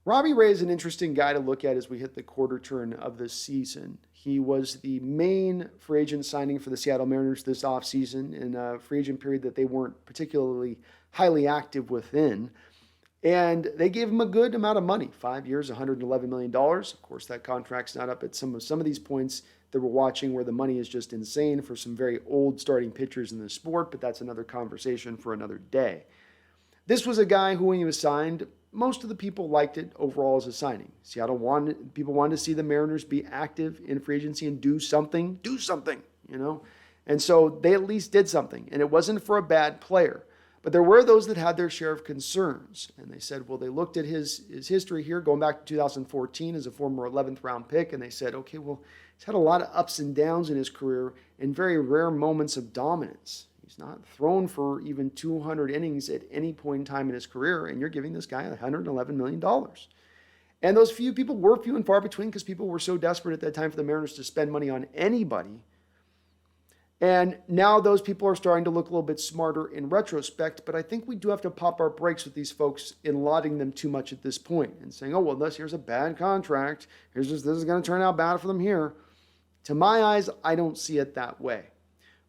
Robbie Ray is an interesting guy to look at as we hit the quarter turn of this season. He was the main free agent signing for the Seattle Mariners this offseason in a free agent period that they weren't particularly highly active within. And they gave him a good amount of money, 5 years, $111 million. Of course, that contract's not up at some of these points that we're watching where the money is just insane for some very old starting pitchers in the sport, but that's another conversation for another day. This was a guy who, when he was signed, most of the people liked it overall as a signing. People wanted to see the Mariners be active in free agency and do something, you know? And so they at least did something, and it wasn't for a bad player. But there were those that had their share of concerns. And they said, well, they looked at his history here, going back to 2014 as a former 11th round pick, and they said, okay, well, he's had a lot of ups and downs in his career and very rare moments of dominance. He's not thrown for even 200 innings at any point in time in his career, and you're giving this guy $111 million. And those people were few and far between because people were so desperate at that time for the Mariners to spend money on anybody. And now those people are starting to look a little bit smarter in retrospect, but I think we do have to pop our brakes with these folks in lauding them too much at this point and saying, oh, well, here's a bad contract. This is going to turn out bad for them here. To my eyes, I don't see it that way.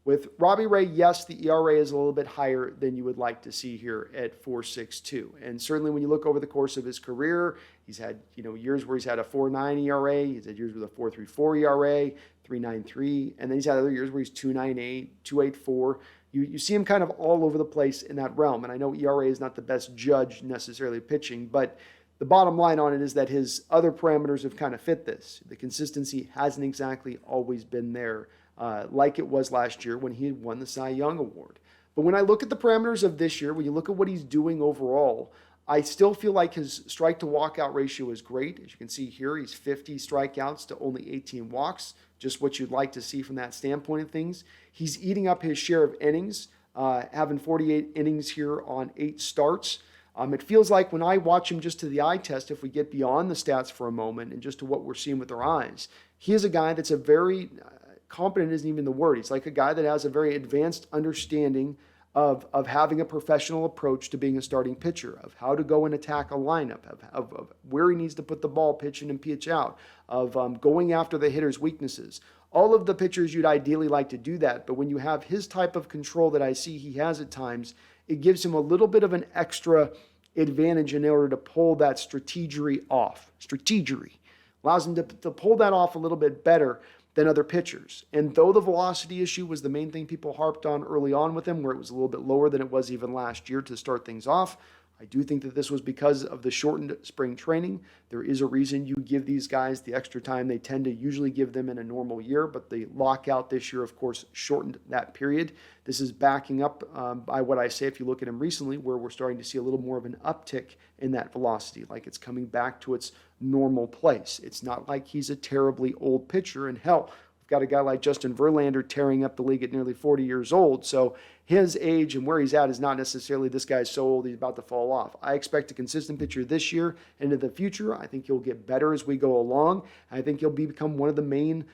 With Robbie Ray, yes, the ERA is a little bit higher than you would like to see here at 4.62. And certainly when you look over the course of his career, he's had years where he's had a 4.9 ERA, he's had years with a 4.34 ERA, 3.93, and then he's had other years where he's 2.98, 2.84. You see him kind of all over the place in that realm. And I know ERA is not the best judge necessarily pitching, but the bottom line on it is that his other parameters have kind of fit this. The consistency hasn't exactly always been there like it was last year when he won the Cy Young Award. But when I look at the parameters of this year, when you look at what he's doing overall, I still feel like his strike to walkout ratio is great. As you can see here, he's 50 strikeouts to only 18 walks, just what you'd like to see from that standpoint of things. He's eating up his share of innings, having 48 innings here on 8 starts. It feels like when I watch him just to the eye test, if we get beyond the stats for a moment and just to what we're seeing with our eyes, he is a guy that's a very competent isn't even the word. He's like a guy that has a very advanced understanding of having a professional approach to being a starting pitcher, of how to go and attack a lineup, of where he needs to put the ball, pitch in and pitch out, of going after the hitter's weaknesses. All of the pitchers you'd ideally like to do that, but when you have his type of control that I see he has at times, it gives him a little bit of an extra advantage in order to pull that strategery off. Strategery allows him to pull that off a little bit better than other pitchers. And though the velocity issue was the main thing people harped on early on with him, where it was a little bit lower than it was even last year to start things off, I do think that this was because of the shortened spring training. There is a reason you give these guys the extra time they tend to usually give them in a normal year, but the lockout this year, of course, shortened that period. This is backing up by what I say if you look at him recently, where we're starting to see a little more of an uptick in that velocity, like it's coming back to its normal place. It's not like he's a terribly old pitcher, and hell, we've got a guy like Justin Verlander tearing up the league at nearly 40 years old, so his age and where he's at is not necessarily this guy's so old he's about to fall off. I expect a consistent pitcher this year and in the future. I think he'll get better as we go along. I think he'll become one of the main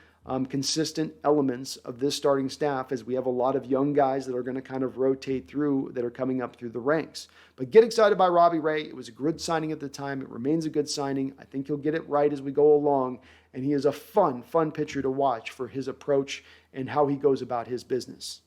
consistent elements of this starting staff, as we have a lot of young guys that are going to kind of rotate through, that are coming up through the ranks. But get excited by Robbie Ray. It was a good signing at the time. It remains a good signing. I think he'll get it right as we go along. And he is a fun pitcher to watch for his approach and how he goes about his business.